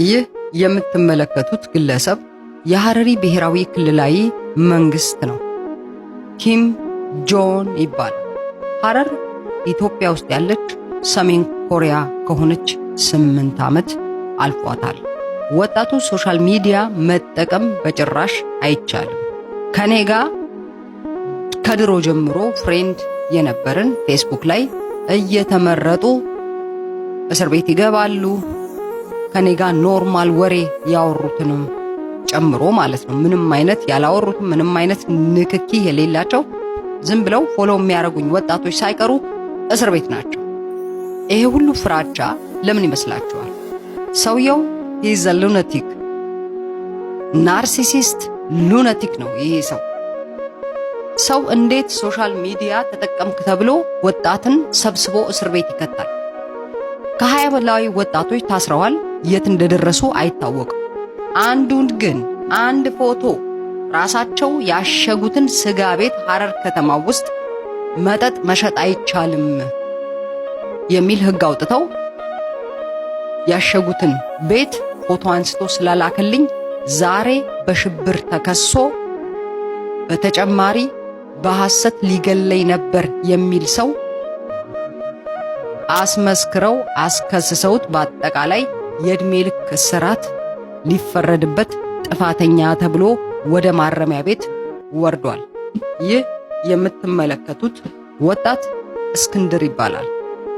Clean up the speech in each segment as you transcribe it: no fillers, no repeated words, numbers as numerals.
ይህ የምትመለከቱት ግለሰብ የሐረሪ ብሔራዊ ክልላዊ መንግስት ነው። ኪም ጆን ይባላል። ሐረር ኢትዮጵያ ውስጥ ያለች ሰሜን ኮሪያ ከሆነች 8 ዓመት አልፏታል። ወጣቱ ሶሻል ሚዲያ መጠቀም በጭራሽ አይቻልም። ከኔ ጋር ከድሮ ጀምሮ ፍሬንድ የነበርን ፌስቡክ ላይ እየተመረጡ እስር ቤት ይገባሉ። ከኔ ጋር ኖርማል ወሬ ያወሩትንም ጨምሮ ማለት ነው። ምንም አይነት ያላወሩትም ምንም አይነት ንክኪ የሌላቸው ዝም ብለው ፎሎ የሚያደርጉኝ ወጣቶች ሳይቀሩ እስር ቤት ናቸው። ይሄ ሁሉ ፍራቻ ለምን ይመስላችኋል? ሰውየው ሂዝ ሉናቲክ ናርሲሲስት ሉናቲክ ነው። ይሄ ሰው እንዴት ሶሻል ሚዲያ ተጠቀምክ ተብሎ ወጣትን ሰብስቦ እስር ቤት ይከታል? ከ20 በላይ ወጣቶች ታስረዋል። የት እንደደረሱ አይታወቅም። አንዱን ግን አንድ ፎቶ ራሳቸው ያሸጉትን ስጋ ቤት ሐረር ከተማ ውስጥ መጠጥ መሸጥ አይቻልም የሚል ሕግ አውጥተው ያሸጉትን ቤት ፎቶ አንስቶ ስላላከልኝ ዛሬ በሽብር ተከሶ በተጨማሪ በሐሰት ሊገለይ ነበር የሚል ሰው አስመስክረው አስከስሰውት በአጠቃላይ የዕድሜ ልክ እስራት ሊፈረድበት ጥፋተኛ ተብሎ ወደ ማረሚያ ቤት ወርዷል። ይህ የምትመለከቱት ወጣት እስክንድር ይባላል።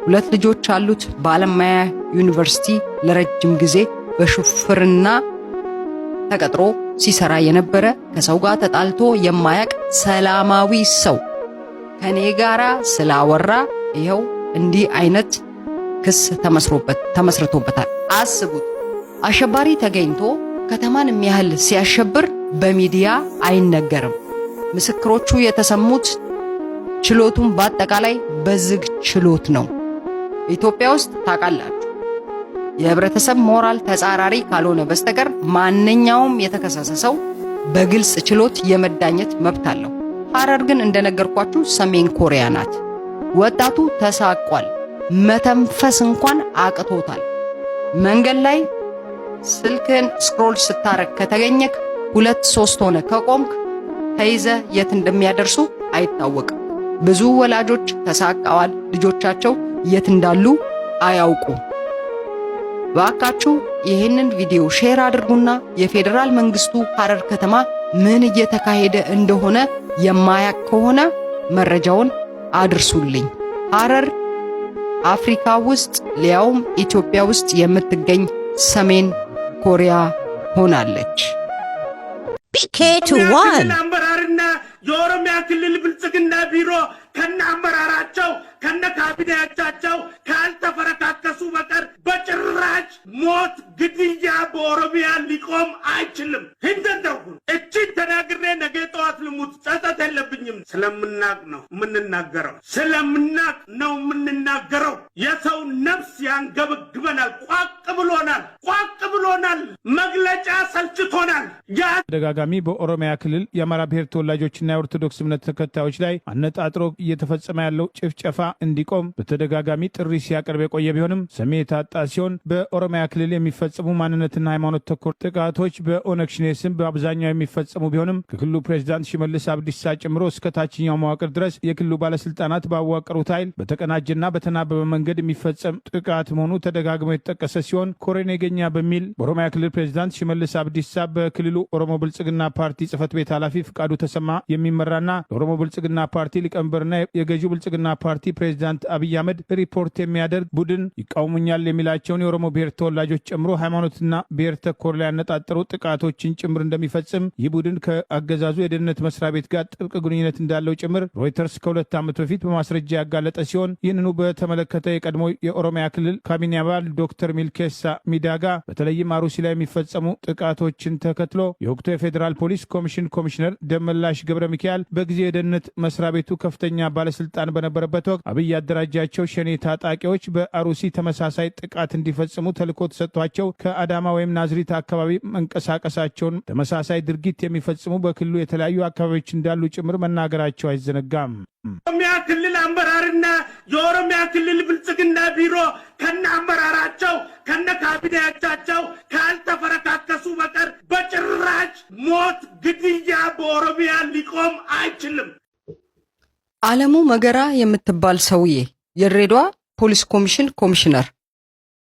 2 ልጆች አሉት። በአለማያ ዩኒቨርሲቲ ለረጅም ጊዜ በሹፍርና ተቀጥሮ ሲሰራ የነበረ ከሰው ጋር ተጣልቶ የማያቅ ሰላማዊ ሰው ከኔ ጋራ ስላወራ ይኸው እንዲህ አይነት ክስ ተመስርቶበታል። አስቡት፣ አሸባሪ ተገኝቶ ከተማን የሚያህል ሲያሸብር በሚዲያ አይነገርም። ምስክሮቹ የተሰሙት ችሎቱን በአጠቃላይ በዝግ ችሎት ነው። ኢትዮጵያ ውስጥ ታውቃላችሁ፣ የህብረተሰብ ሞራል ተጻራሪ ካልሆነ በስተቀር ማንኛውም የተከሰሰ ሰው በግልጽ ችሎት የመዳኘት መብት አለው። ሐረር ግን እንደነገርኳችሁ ሰሜን ኮሪያ ናት። ወጣቱ ተሳቋል። መተንፈስ እንኳን አቅቶታል። መንገድ ላይ ስልክን ስክሮል ስታረግ ከተገኘክ 2-3 ሆነ ከቆምክ ተይዘ የት እንደሚያደርሱ አይታወቅም። ብዙ ወላጆች ተሳቀዋል። ልጆቻቸው የት እንዳሉ አያውቁም። ባካችሁ ይህንን ቪዲዮ ሼር አድርጉና የፌዴራል መንግስቱ ሐረር ከተማ ምን እየተካሄደ እንደሆነ የማያውቅ ከሆነ መረጃውን አድርሱልኝ። ሐረር አፍሪካ ውስጥ ሊያውም ኢትዮጵያ ውስጥ የምትገኝ ሰሜን ኮሪያ ሆናለች። PK21 አመራርና የኦሮሚያ ክልል ብልጽግና ቢሮ ከነ አመራራቸው ከነ ካቢኔያቸው ካልተፈረካከሱ በቀር በጭራሽ ሞት ግድያ በኦሮሚያ ሊቆም አይችልም። እንደደርኩ እቺ ተናግሬ ነገ ጠዋት ልሙት ጸጸት የለብኝም። ስለምናቅ ነው የምንናገረው፣ ስለምናቅ ነው የምንናገረው። የሰው ነፍስ ያንገበግበናል። ቋቅ ብሎናል። መግለጫ ሰልችቶናል። ተደጋጋሚ በኦሮሚያ ክልል የአማራ ብሔር ተወላጆችና የኦርቶዶክስ እምነት ተከታዮች ላይ አነጣጥሮ እየተፈጸመ ያለው ጭፍጨፋ እንዲቆም በተደጋጋሚ ጥሪ ሲያቀርብ የቆየ ቢሆንም ሰሚ የታጣ ሲሆን በኦሮሚያ ክልል የሚፈጸሙ ማንነትና ሃይማኖት ተኮር ጥቃቶች በኦነግ ሸኔ ስም በአብዛኛው የሚፈጸሙ ቢሆንም ከክልሉ ፕሬዝዳንት ሽመልስ አብዲሳ ጨምሮ እስከ ታችኛው መዋቅር ድረስ የክልሉ ባለስልጣናት ባዋቀሩት ኃይል በተቀናጀና በተናበበ መንገድ የሚፈጸም ጥቃት መሆኑ ተደጋግሞ የተጠቀሰ ሲሆን ኮሬን የገኛ በሚል በኦሮሚያ ክልል ፕሬዝዳንት ሽመልስ አብዲሳ በክልሉ ኦሮሞ ብልጽግና ፓርቲ ጽህፈት ቤት ኃላፊ ፍቃዱ ተሰማ የሚመራና የኦሮሞ ብልጽግና ፓርቲ ሊቀመንበርና የገዢው ብልጽግና ፓርቲ ፕሬዝዳንት አብይ አህመድ ሪፖርት የሚያደርግ ቡድን ይቃወሙኛል የሚላቸውን የኦሮሞ ብሔር ተወላጆች ጨምሮ ሃይማኖትና ብሔር ተኮር ላይ ያነጣጠሩ ጥቃቶችን ጭምር እንደሚፈጽም ይህ ቡድን ከአገዛዙ የደህንነት መስሪያ ቤት ጋር ጥብቅ ግንኙነት እንዳለው ጭምር ሮይተርስ ከ2 ዓመት በፊት በማስረጃ ያጋለጠ ሲሆን ይህንኑ በተመለከተ የቀድሞ የኦሮሚያ ክልል ካቢኔ አባል ዶክተር ሚልኬሳ ሚዳጋ በተለይም አሩሲ ላይ የሚፈጸሙ ጥቃቶችን ተከትሎ የወቅቱ የፌዴራል ፖሊስ ኮሚሽን ኮሚሽነር ደመላሽ ገብረ ሚካኤል በጊዜ የደህንነት መስሪያ ቤቱ ከፍተኛ ባለስልጣን በነበረበት ወቅት አብይ ያደራጃቸው ሸኔ ታጣቂዎች በአሩሲ ተመሳሳይ ጥቃት እንዲፈጽሙ ተልዕኮ ተሰጥቷቸው ከአዳማ ወይም ናዝሪት አካባቢ መንቀሳቀሳቸውን ተመሳሳይ ድርጊት የሚፈጽሙ በክልሉ የተለያዩ አካባቢዎች እንዳሉ ጭምር መናገራቸው አይዘነጋም። ኦሮሚያ ክልል አመራርና የኦሮሚያ ክልል ብልጽግና ቢሮ ከነ አመራራቸው ከነ ካቢኔያቸው አለሙ መገራ የምትባል ሰውዬ የድሬዳዋ ፖሊስ ኮሚሽን ኮሚሽነር፣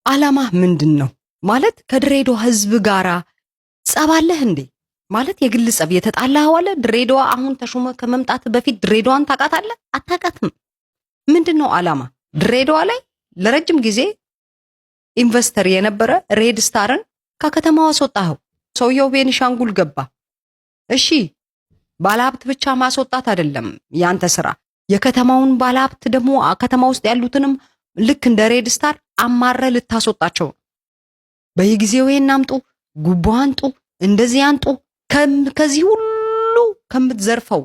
አላማ ምንድነው? ማለት ከድሬዳዋ ህዝብ ጋራ ጸባለህ እንዴ? ማለት የግል ጸብ የተጣላህ ዋለ? ድሬዳዋ አሁን ተሾመ ከመምጣት በፊት ድሬዳዋን ታውቃታለህ? አታውቃትም። ምንድነው አላማ? ድሬዳዋ ላይ ለረጅም ጊዜ ኢንቨስተር የነበረ ሬድ ስታርን ከከተማዋ አስወጣኸው። ሰውየው ቤኒሻንጉል ገባ። እሺ ባለሀብት ብቻ ማስወጣት አይደለም ያንተ ስራ። የከተማውን ባለሀብት ደግሞ ከተማ ውስጥ ያሉትንም ልክ እንደ ሬድ ስታር አማረ ልታስወጣቸው። በየጊዜው ይሄን አምጡ፣ ጉቦ አንጡ፣ እንደዚህ አንጡ። ከዚህ ሁሉ ከምትዘርፈው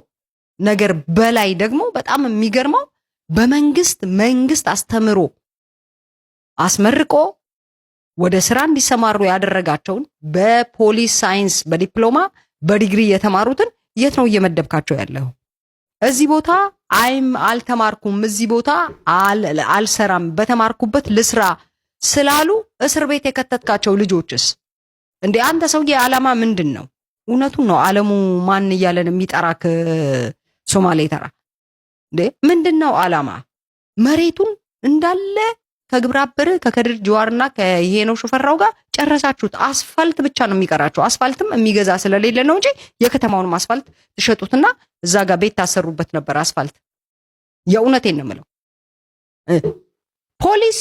ነገር በላይ ደግሞ በጣም የሚገርመው መንግስት አስተምሮ አስመርቆ ወደ ስራ እንዲሰማሩ ያደረጋቸውን በፖሊስ ሳይንስ በዲፕሎማ በዲግሪ የተማሩትን የት ነው እየመደብካቸው ያለው? እዚህ ቦታ አልተማርኩም፣ እዚህ ቦታ አልሰራም፣ በተማርኩበት ልስራ ስላሉ እስር ቤት የከተትካቸው ልጆችስ እንዴ? አንተ ሰውዬ አላማ ምንድን ነው? እውነቱን ነው። አለሙ ማን እያለን የሚጠራክ ሶማሌ ተራ እንዴ? ምንድነው አላማ? መሬቱን እንዳለ ከግብረ አበር ከከድር ጀዋርና ከይሄ ነው ሽፈራው ጋር ጨረሳችሁት። አስፋልት ብቻ ነው የሚቀራችሁ። አስፋልትም የሚገዛ ስለሌለ ነው እንጂ የከተማውንም አስፋልት ትሸጡትና እዛ ጋር ቤት ታሰሩበት ነበር አስፋልት። የእውነቴን ነው የምለው። ፖሊስ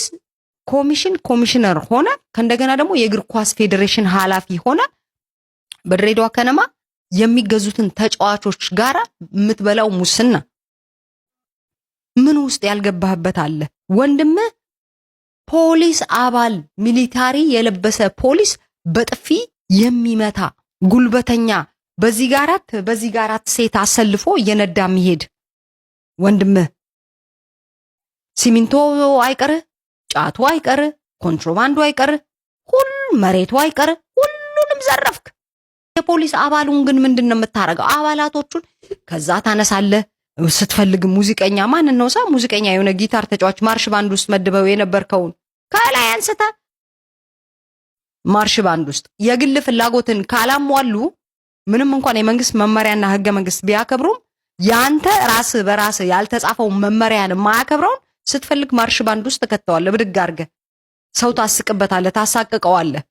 ኮሚሽን ኮሚሽነር ሆነ ከእንደገና ደግሞ የእግር ኳስ ፌዴሬሽን ኃላፊ ሆነ በድሬዳዋ ከነማ የሚገዙትን ተጫዋቾች ጋራ የምትበላው ሙስና ምን ውስጥ ያልገባህበት አለ? ወንድምህ ፖሊስ አባል ሚሊታሪ የለበሰ ፖሊስ በጥፊ የሚመታ ጉልበተኛ በዚህ ጋራት ሴት አሰልፎ እየነዳ የሚሄድ ወንድምህ ሲሚንቶ አይቀር፣ ጫቱ አይቀር፣ ኮንትሮባንዱ አይቀር፣ መሬቱ አይቀር፣ ሁሉንም ዘረፍክ። የፖሊስ አባሉን ግን ምንድነው የምታረገው? አባላቶቹን ከዛ ታነሳለህ። ስትፈልግ ሙዚቀኛ ማን ነው ሙዚቀኛ የሆነ ጊታር ተጫዋች ማርሽ ባንድ ውስጥ መድበው የነበርከውን ከላይ አንስተ ማርሽ ባንድ ውስጥ የግል ፍላጎትን ካላሟሉ ምንም እንኳን የመንግስት መመሪያና ህገ መንግስት ቢያከብሩም ያንተ ራስ በራስ ያልተጻፈው መመሪያን ማያከብረውን ስትፈልግ ማርሽ ባንድ ውስጥ ተከተዋለህ። ብድግ አድርገህ ሰው ታስቅበታለህ፣ ታሳቅቀዋለህ።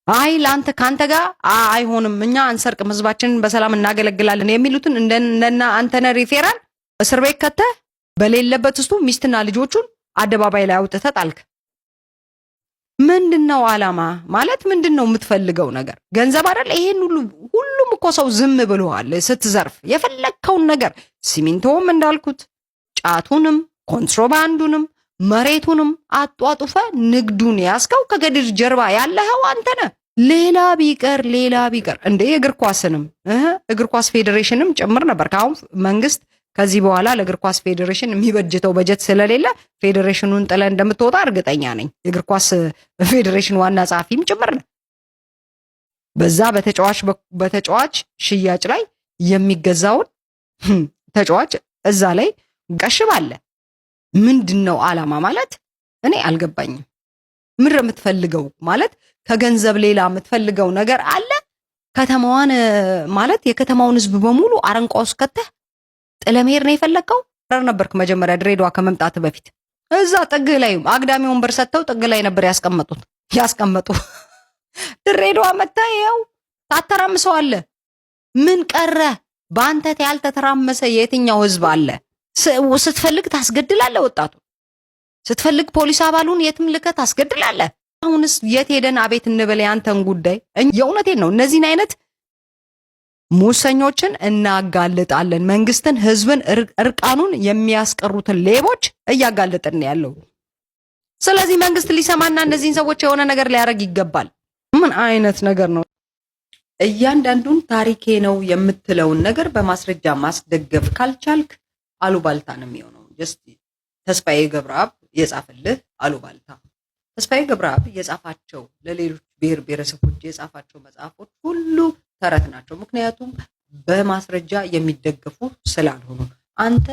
አይ ላንተ ካንተ ጋር አይሆንም፣ እኛ አንሰርቅም፣ ህዝባችንን በሰላም እናገለግላለን የሚሉትን እንደና አንተነ ሪፌራል እስር ቤት ከተህ በሌለበት ውስጥ ሚስትና ልጆቹን አደባባይ ላይ አውጥተህ ጣልክ። ምንድነው አላማ? ማለት ምንድነው የምትፈልገው ነገር? ገንዘብ አይደል? ይሄን ሁሉም እኮ ሰው ዝም ብሎሃል ስትዘርፍ የፈለከውን ነገር። ሲሚንቶም እንዳልኩት ጫቱንም ኮንትሮባንዱንም መሬቱንም አጧጡፈ ንግዱን ያስከው ከገድር ጀርባ ያለኸው አንተ ነህ። ሌላ ቢቀር እንደ እግር ኳስንም እግር ኳስ ፌዴሬሽንም ጭምር ነበር። ካሁን መንግስት ከዚህ በኋላ ለእግር ኳስ ፌዴሬሽን የሚበጅተው በጀት ስለሌለ ፌዴሬሽኑን ጥለ እንደምትወጣ እርግጠኛ ነኝ። የእግር ኳስ ፌዴሬሽን ዋና ጸሐፊም ጭምር ነው። በዛ በተጫዋች ሽያጭ ላይ የሚገዛውን ተጫዋች እዛ ላይ ቀሽባለ። ምንድነው አላማ ማለት? እኔ አልገባኝም። ምን የምትፈልገው ማለት? ከገንዘብ ሌላ የምትፈልገው ነገር አለ? ከተማዋን ማለት የከተማውን ህዝብ በሙሉ አረንቋ ውስጥ ከተህ ጥለመሄድ ነው የፈለከው? ነበርክ መጀመሪያ ድሬዳዋ ከመምጣት በፊት እዛ ጥግ ላይ አግዳሚ ወንበር ሰጥተው ጥግ ላይ ነበር ያስቀመጡ። ድሬዳዋ መጥተህ ይኸው ታተራምሰዋለህ። ምን ቀረ? በአንተ ያልተተራመሰ የትኛው ህዝብ አለ? ስትፈልግ ታስገድላለህ፣ ወጣቱ ስትፈልግ ፖሊስ አባሉን የትም ልከህ ታስገድላለህ። አሁንስ የት ሄደን አቤት እንበል ያንተን ጉዳይ? የእውነቴን ነው። እነዚህን አይነት ሙሰኞችን እናጋልጣለን። መንግስትን፣ ህዝብን እርቃኑን የሚያስቀሩትን ሌቦች እያጋለጥን ያለው። ስለዚህ መንግስት ሊሰማና እነዚህን ሰዎች የሆነ ነገር ሊያደርግ ይገባል። ምን አይነት ነገር ነው? እያንዳንዱን ታሪኬ ነው የምትለውን ነገር በማስረጃ ማስደገፍ ካልቻልክ አሉባልታ ነው የሚሆነው። ተስፋዬ ገብረአብ የጻፈልህ አሉባልታ። ተስፋዬ ገብረአብ የጻፋቸው ለሌሎች ብሔር ብሔረሰቦች የጻፋቸው መጽሐፎች ሁሉ ተረት ናቸው። ምክንያቱም በማስረጃ የሚደገፉ ስላልሆኑ። አንተ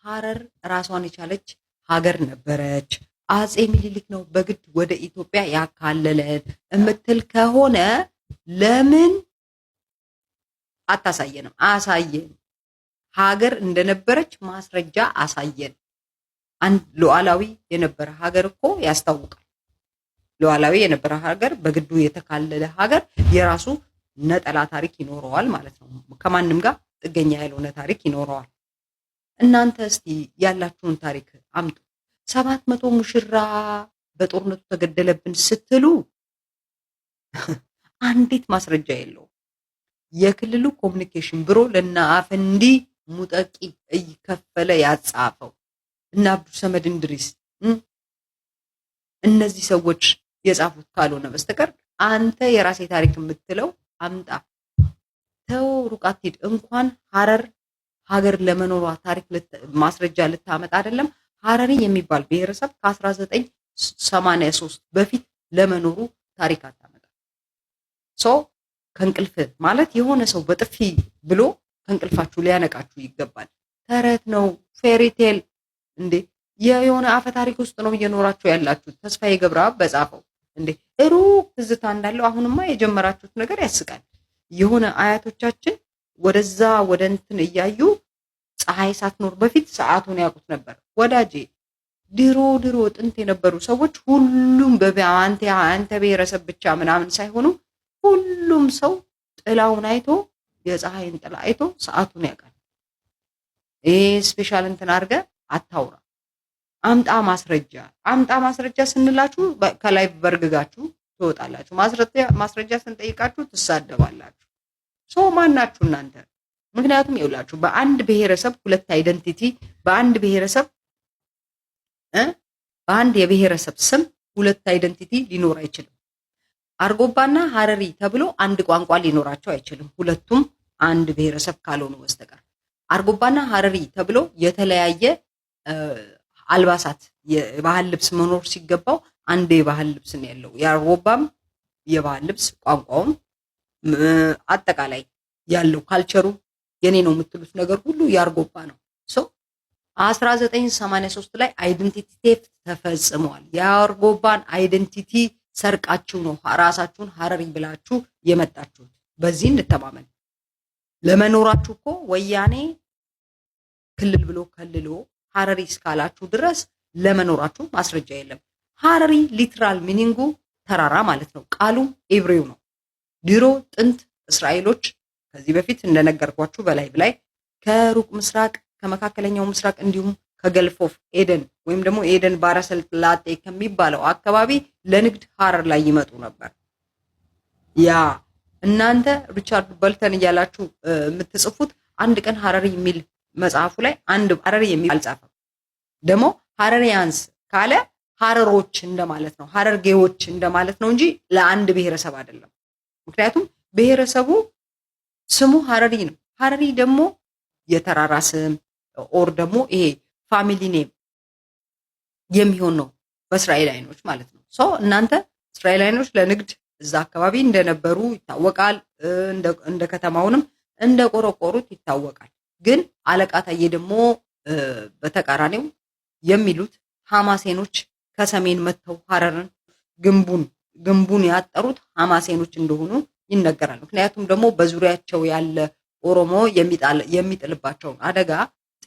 ሐረር ራሷን የቻለች ሀገር ነበረች፣ አጼ ምኒልክ ነው በግድ ወደ ኢትዮጵያ ያካለለን እምትል ከሆነ ለምን አታሳየንም? አሳየን። ሀገር እንደነበረች ማስረጃ አሳየን። አንድ ሉዓላዊ የነበረ ሀገር እኮ ያስታውቃል። ሉዓላዊ የነበረ ሀገር በግዱ የተካለለ ሀገር የራሱ ነጠላ ታሪክ ይኖረዋል ማለት ነው። ከማንም ጋር ጥገኛ ያልሆነ ታሪክ ይኖረዋል። እናንተ እስቲ ያላችሁን ታሪክ አምጡ። 700 ሙሽራ በጦርነቱ ተገደለብን ስትሉ አንዲት ማስረጃ የለውም። የክልሉ ኮሚኒኬሽን ቢሮ ለና አፈንዲ ሙጠቂ እየከፈለ ያጻፈው እና አብዱ ሰመድ እንድሪስ እነዚህ ሰዎች የጻፉት ካልሆነ በስተቀር አንተ የራሴ ታሪክ የምትለው አምጣ። ተው ሩቃት ሂድ። እንኳን ሀረር ሀገር ለመኖሯ ታሪክ ማስረጃ ልታመጣ አይደለም ሀረሪ የሚባል ብሔረሰብ ከ1983 በፊት ለመኖሩ ታሪክ አታመጣ። ከእንቅልፍ ማለት የሆነ ሰው በጥፊ ብሎ ከእንቅልፋችሁ ሊያነቃችሁ ይገባል። ተረት ነው፣ ፌሪቴል እንዴ የሆነ አፈ ታሪክ ውስጥ ነው እየኖራችሁ ያላችሁት። ተስፋዬ ገብረአብ በጻፈው እንዴ ሩቅ ትዝታ እንዳለው አሁንማ የጀመራችሁት ነገር ያስቃል። የሆነ አያቶቻችን ወደዛ ወደ እንትን እያዩ ፀሐይ ሳትኖር በፊት ሰዓቱን ያውቁት ነበር። ወዳጄ ድሮ ጥንት የነበሩ ሰዎች ሁሉም አንተ ብሔረሰብ ብቻ ምናምን ሳይሆኑ ሁሉም ሰው ጥላውን አይቶ የፀሐይን ጥላ አይቶ ሰዓቱን ያውቃል። ይሄ ስፔሻል እንትን አድርገህ አታውራ። አምጣ ማስረጃ ስንላችሁ ከላይ በርግጋችሁ ትወጣላችሁ። ማስረጃ ስንጠይቃችሁ ትሳደባላችሁ። ማናችሁ እናንተ? ምክንያቱም ይውላችሁ በአንድ ብሔረሰብ ሁለት አይደንቲቲ፣ በአንድ የብሔረሰብ ስም ሁለት አይደንቲቲ ሊኖር አይችልም። አርጎባና ሀረሪ ተብሎ አንድ ቋንቋ ሊኖራቸው አይችልም፣ ሁለቱም አንድ ብሔረሰብ ካልሆኑ በስተቀር። አርጎባና ሀረሪ ተብሎ የተለያየ አልባሳት የባህል ልብስ መኖር ሲገባው አንድ የባህል ልብስ ነው ያለው። የአርጎባም የባህል ልብስ ቋንቋውም አጠቃላይ ያለው ካልቸሩ የኔ ነው የምትሉት ነገር ሁሉ የአርጎባ ነው። 1983 ላይ አይደንቲቲ ቴፍት ተፈጽሟል። የአርጎባን አይደንቲቲ ሰርቃችሁ ነው ራሳችሁን ሀረሪ ብላችሁ የመጣችሁት። በዚህ እንተማመን። ለመኖራችሁ እኮ ወያኔ ክልል ብሎ ከልሎ ሀረሪ እስካላችሁ ድረስ ለመኖራችሁ ማስረጃ የለም። ሀረሪ ሊትራል ሚኒንጉ ተራራ ማለት ነው። ቃሉም ኤብሬው ነው። ድሮ ጥንት እስራኤሎች ከዚህ በፊት እንደነገርኳችሁ በላይ ከሩቅ ምስራቅ ከመካከለኛው ምስራቅ እንዲሁም ከገልፍ ኦፍ ኤደን ወይም ደግሞ ኤደን ባሕረ ሰላጤ ከሚባለው አካባቢ ለንግድ ሀረር ላይ ይመጡ ነበር። ያ እናንተ ሪቻርድ በልተን እያላችሁ የምትጽፉት አንድ ቀን ሀረሪ የሚል መጽሐፉ ላይ አንድ ሀረሪ የሚል አልጻፈም። ደግሞ ሀረሪያንስ ካለ ሀረሮች እንደማለት ነው፣ ሀረርጌዎች እንደማለት ነው እንጂ ለአንድ ብሔረሰብ አይደለም። ምክንያቱም ብሔረሰቡ ስሙ ሀረሪ ነው። ሀረሪ ደግሞ የተራራ ስም ኦር ደግሞ ይሄ ፋሚሊ ኔም የሚሆን ነው በእስራኤላውያኖች ማለት ነው። እናንተ እስራኤላውያኖች ለንግድ እዛ አካባቢ እንደነበሩ ይታወቃል። እንደ ከተማውንም እንደቆረቆሩት ይታወቃል። ግን አለቃ ታዬ ደግሞ በተቃራኒው የሚሉት ሐማሴኖች ከሰሜን መጥተው ሀረርን ግንቡን ያጠሩት ሐማሴኖች እንደሆኑ ይነገራል። ምክንያቱም ደግሞ በዙሪያቸው ያለ ኦሮሞ የሚጥልባቸውን አደጋ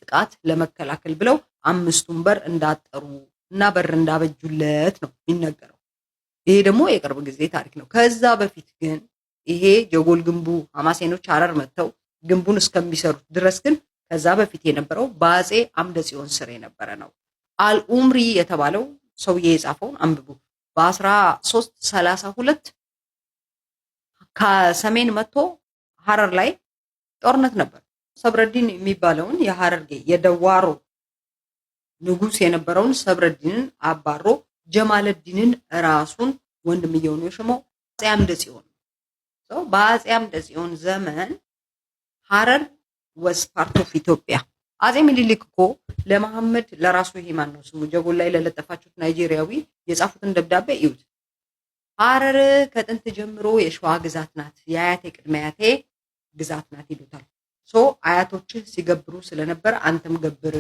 ጥቃት ለመከላከል ብለው አምስቱን በር እንዳጠሩ እና በር እንዳበጁለት ነው የሚነገረው። ይሄ ደግሞ የቅርብ ጊዜ ታሪክ ነው። ከዛ በፊት ግን ይሄ ጀጎል ግንቡ ሐማሴኖች ሀረር መጥተው ግንቡን እስከሚሰሩት ድረስ ግን ከዛ በፊት የነበረው በአፄ አምደ ጽዮን ስር የነበረ ነው። አልኡምሪ የተባለው ሰውዬ የጻፈውን አንብቡ። በ1332 ከሰሜን መጥቶ ሀረር ላይ ጦርነት ነበር። ሰብረዲን የሚባለውን የሀረርጌ የደዋሮ ንጉስ የነበረውን ሰብረዲንን አባሮ ጀማለዲንን ራሱን ወንድምየውን የሾመው አፄ አምደ ጽዮን ነው። በአፄ አምደ ጽዮን ዘመን ሀረር ወስ ፓርት ኦፍ ኢትዮጵያ። አፄ ምኒልክ እኮ ለመሐመድ ለራሱ ይሄ ማን ነው ስሙ ጀጎል ላይ ለለጠፋችሁት ናይጄሪያዊ የጻፉትን ደብዳቤ እዩት። ሀረር ከጥንት ጀምሮ የሸዋ ግዛት ናት፣ የአያቴ ቅድመ አያቴ ግዛት ናት ይሉታል። አያቶችህ ሲገብሩ ስለነበር አንተም ገብር፣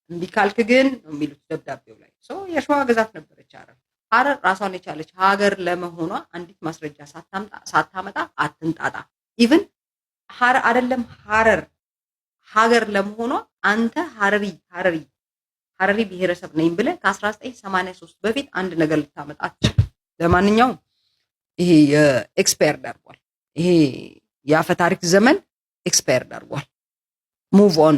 እምቢ ካልክ ግን ነው የሚሉት ደብዳቤው ላይ። የሸዋ ግዛት ነበረች ሀረር። ሀረር ራሷን የቻለች ሀገር ለመሆኗ አንዲት ማስረጃ ሳታመጣ አትንጣጣ። ኢቭን ሀረር አይደለም ሀገር ለመሆኗ አንተ ሀረሪ ብሔረሰብ ነኝ ብለህ ከ1983 በፊት አንድ ነገር ልታመጣ አትችልም። ለማንኛውም ይሄ ኤክስፓየርድ አድርጓል። ይሄ የአፈ ታሪክ ዘመን ኤክስፓየርድ አድርጓል። ሙቭ ኦን